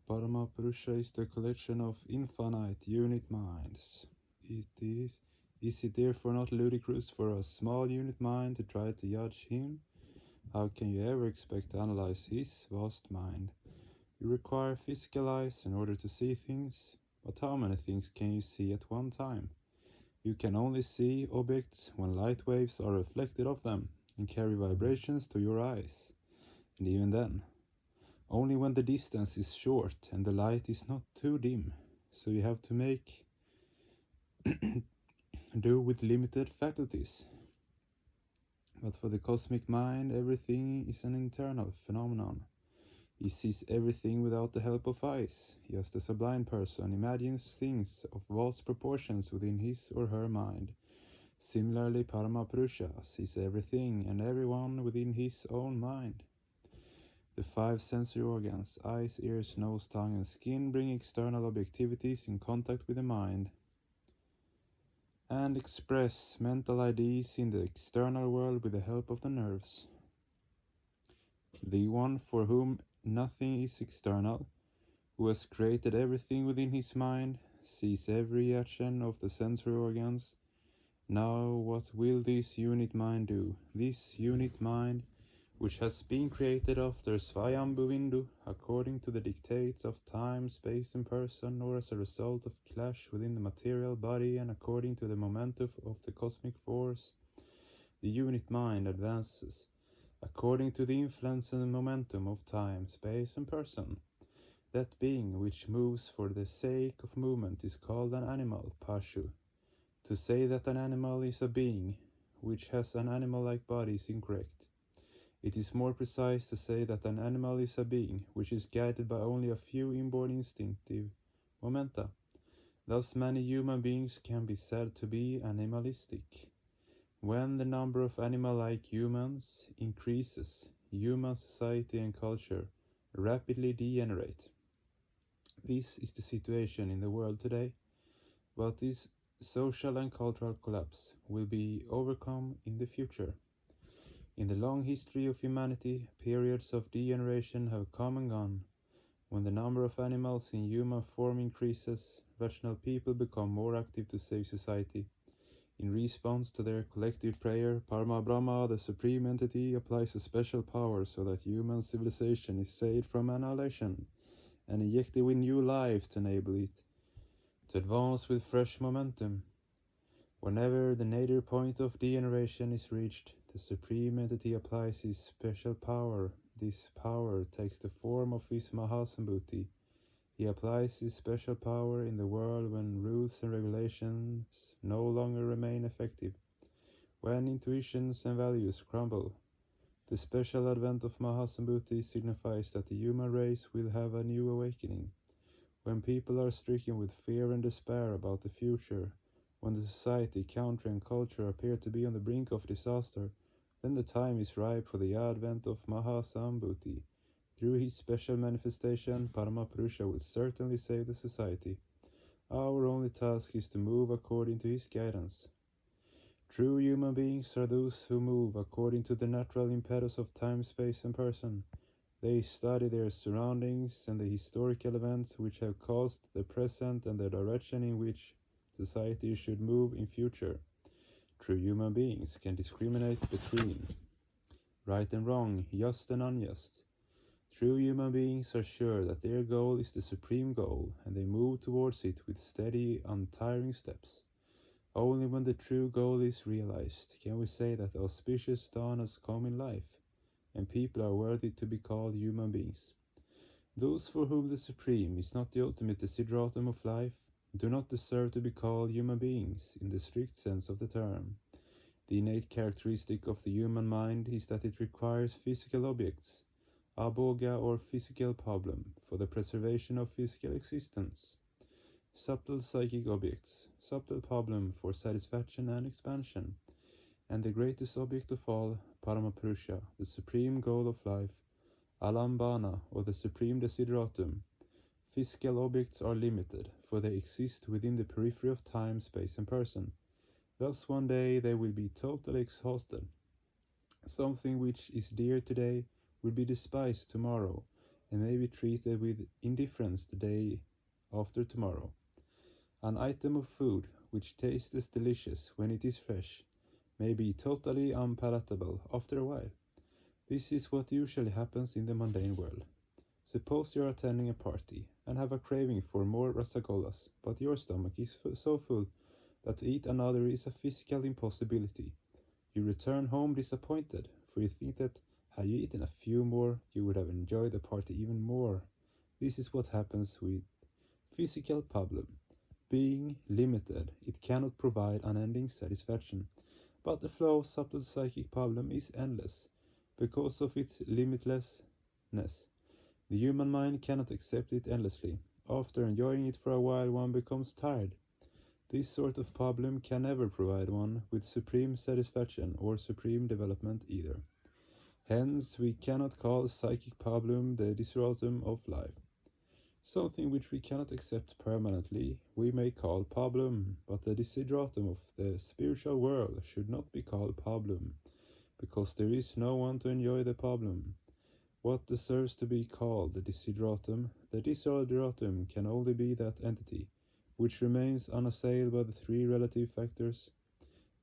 Paramapurusha is the collection of infinite unit minds. Is it therefore not ludicrous for a small unit mind to try to judge him? How can you ever expect to analyze his vast mind? You require physical eyes in order to see things, but how many things can you see at one time? You can only see objects when light waves are reflected off them and carry vibrations to your eyes, and even then, only when the distance is short and the light is not too dim, so you have to make do with limited faculties. But for the cosmic mind, everything is an internal phenomenon. He sees everything without the help of eyes, just as a blind person imagines things of vast proportions within his or her mind. Similarly, Paramapurusha sees everything and everyone within his own mind. The five sensory organs, eyes, ears, nose, tongue, and skin, bring external objectivities in contact with the mind and express mental ideas in the external world with the help of the nerves. The one for whom nothing is external, who has created everything within his mind, sees every action of the sensory organs. Now what will this unit mind do? This unit mind, which has been created after Svayambhu Vindu, according to the dictates of time, space, and person, or as a result of clash within the material body and according to the momentum of the cosmic force, the unit mind advances according to the influence and momentum of time, space, and person. That being which moves for the sake of movement is called an animal, Pashu. To say that an animal is a being which has an animal-like body is incorrect. It is more precise to say that an animal is a being which is guided by only a few inborn instinctive momenta. Thus many human beings can be said to be animalistic. When the number of animal-like humans increases, human society and culture rapidly degenerate. This is the situation in the world today, but this social and cultural collapse will be overcome in the future. In the long history of humanity, periods of degeneration have come and gone. When the number of animals in human form increases, rational people become more active to save society. In response to their collective prayer, Parma Brahma, the supreme entity, applies a special power so that human civilization is saved from annihilation and injected with new life to enable it to advance with fresh momentum. Whenever the nadir point of degeneration is reached, the supreme entity applies his special power. This power takes the form of his Mahasambhuti. He applies his special power in the world when rules and regulations no longer remain effective, when intuitions and values crumble. The special advent of Mahasambhuti signifies that the human race will have a new awakening. When people are stricken with fear and despair about the future, when the society, country, and culture appear to be on the brink of disaster, then the time is ripe for the advent of Mahasambhuti. Through his special manifestation, Paramapurusha will certainly save the society. Our only task is to move according to his guidance. True human beings are those who move according to the natural impetus of time, space, and person. They study their surroundings and the historical events which have caused the present and the direction in which society should move in future. True human beings can discriminate between right and wrong, just and unjust. True human beings are sure that their goal is the supreme goal, and they move towards it with steady, untiring steps. Only when the true goal is realized can we say that the auspicious dawn has come in life, and people are worthy to be called human beings. Those for whom the supreme is not the ultimate desideratum of life do not deserve to be called human beings in the strict sense of the term. The innate characteristic of the human mind is that it requires physical objects, abhoga or physical problem, for the preservation of physical existence. Subtle psychic objects, subtle problem for satisfaction and expansion, and the greatest object of all, Paramapurusha, the supreme goal of life, Alambana, or the supreme desideratum. Physical objects are limited, for they exist within the periphery of time, space, and person. Thus one day they will be totally exhausted. Something which is dear today will be despised tomorrow, and may be treated with indifference the day after tomorrow. An item of food which tastes delicious when it is fresh may be totally unpalatable after a while. This is what usually happens in the mundane world. Suppose you are attending a party and have a craving for more rasagolas, but your stomach is so full that to eat another is a physical impossibility. You return home disappointed, for you think that had you eaten a few more, you would have enjoyed the party even more. This is what happens with physical problem. Being limited, it cannot provide unending satisfaction, but the flow of subtle psychic problem is endless, because of its limitlessness. The human mind cannot accept it endlessly. After enjoying it for a while, one becomes tired. This sort of problem can never provide one with supreme satisfaction or supreme development either. Hence, we cannot call psychic problem the desideratum of life. Something which we cannot accept permanently we may call problem, but the desideratum of the spiritual world should not be called problem, because there is no one to enjoy the problem. What deserves to be called the desideratum can only be that entity, which remains unassailed by the three relative factors.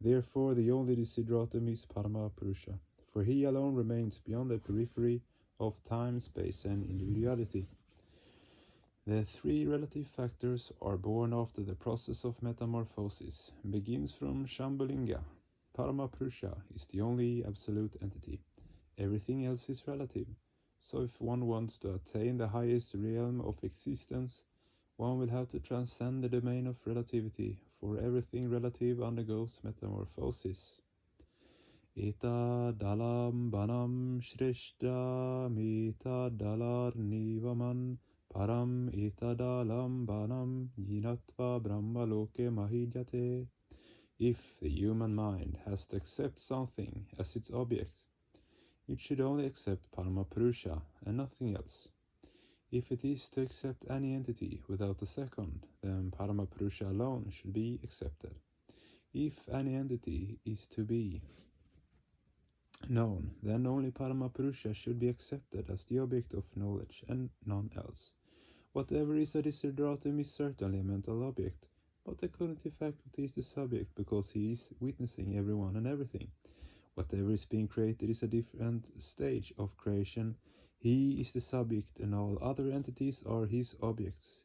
Therefore the only desideratum is Parama Purusha, for he alone remains beyond the periphery of time, space, and individuality. The three relative factors are born after the process of metamorphosis, begins from Shambhalinga. Parama Purusha is the only absolute entity. Everything else is relative. So if one wants to attain the highest realm of existence, one will have to transcend the domain of relativity, for everything relative undergoes metamorphosis. Eta dalam banam shrishta mita dalar nivaman param eta dalam banam yinatva brahmaloke mahijate. If the human mind has to accept something as its object, it should only accept Paramapurusha and nothing else. If it is to accept any entity without a second, then Paramapurusha alone should be accepted. If any entity is to be known, then only Paramapurusha should be accepted as the object of knowledge and none else. Whatever is a desideratum is certainly a mental object, but the cognitive faculty is the subject because he is witnessing everyone and everything. Whatever is being created is a different stage of creation. He is the subject and all other entities are his objects.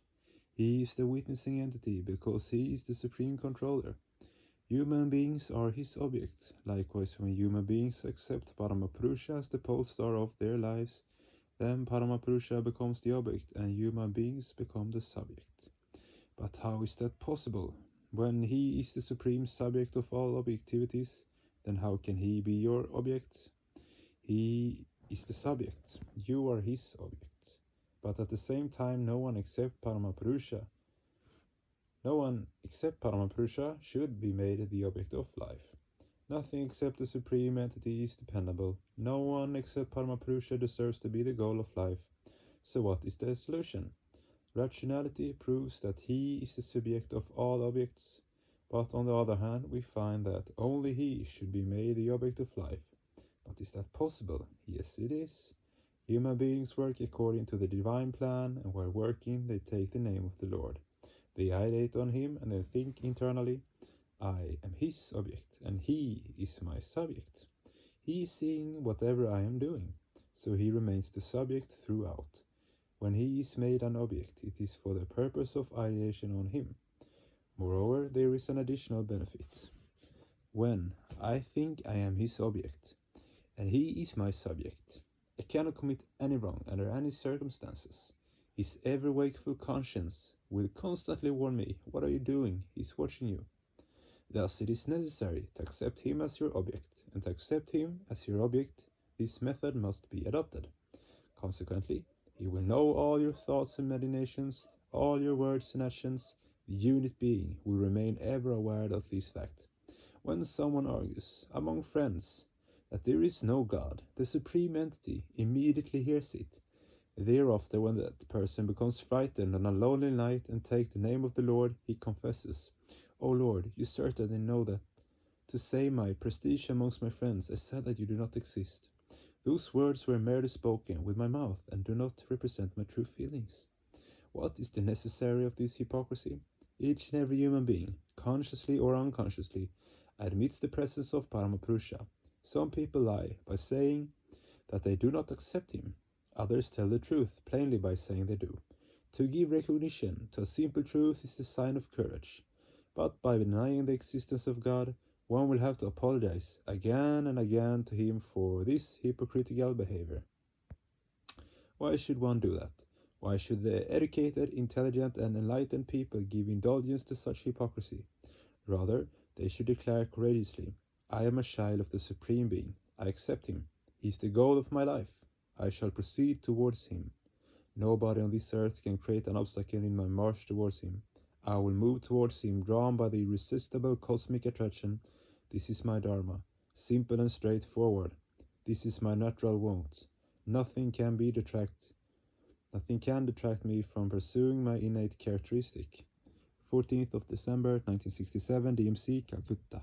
He is the witnessing entity because he is the supreme controller. Human beings are his objects. Likewise, when human beings accept Paramapurusha as the pole star of their lives, then Paramapurusha becomes the object and human beings become the subject. But how is that possible? When he is the supreme subject of all objectivities, then how can he be your object? He is the subject, you are his object. But at the same time, no one except Paramapurusha should be made the object of life. Nothing except the supreme entity is dependable. No one except Paramapurusha deserves to be the goal of life. So what is the solution? Rationality proves that he is the subject of all objects, but on the other hand we find that only he should be made the object of life. But is that possible? Yes, it is. Human beings work according to the divine plan, and while working they take the name of the Lord. They ideate on him and they think internally, I am his object, and he is my subject. He is seeing whatever I am doing, so he remains the subject throughout. When he is made an object, it is for the purpose of ideation on him. Moreover, there is an additional benefit. When I think I am his object, and he is my subject, I cannot commit any wrong under any circumstances. His ever wakeful conscience will constantly warn me, what are you doing? He is watching you. Thus it is necessary to accept him as your object, and to accept him as your object, this method must be adopted. Consequently, he will know all your thoughts and imaginations, all your words and actions. The unit being will remain ever aware of this fact. When someone argues among friends that there is no God, the supreme entity immediately hears it. Thereafter, when that person becomes frightened on a lonely night and takes the name of the Lord, he confesses, O Lord, you certainly know that to save my prestige amongst my friends, I said that you do not exist. Those words were merely spoken with my mouth and do not represent my true feelings. What is the necessary of this hypocrisy? Each and every human being, consciously or unconsciously, admits the presence of Paramapurusha. Some people lie by saying that they do not accept him. Others tell the truth plainly by saying they do. To give recognition to a simple truth is the sign of courage. But by denying the existence of God, one will have to apologize again and again to him for this hypocritical behavior. Why should one do that? Why should the educated, intelligent, and enlightened people give indulgence to such hypocrisy? Rather, they should declare courageously, I am a child of the Supreme Being. I accept him. He is the goal of my life. I shall proceed towards him. Nobody on this earth can create an obstacle in my march towards him. I will move towards him, drawn by the irresistible cosmic attraction. This is my Dharma, simple and straightforward. This is my natural wont. Nothing can detract me from pursuing my innate characteristic. 14th of December 1967, DMC, Calcutta.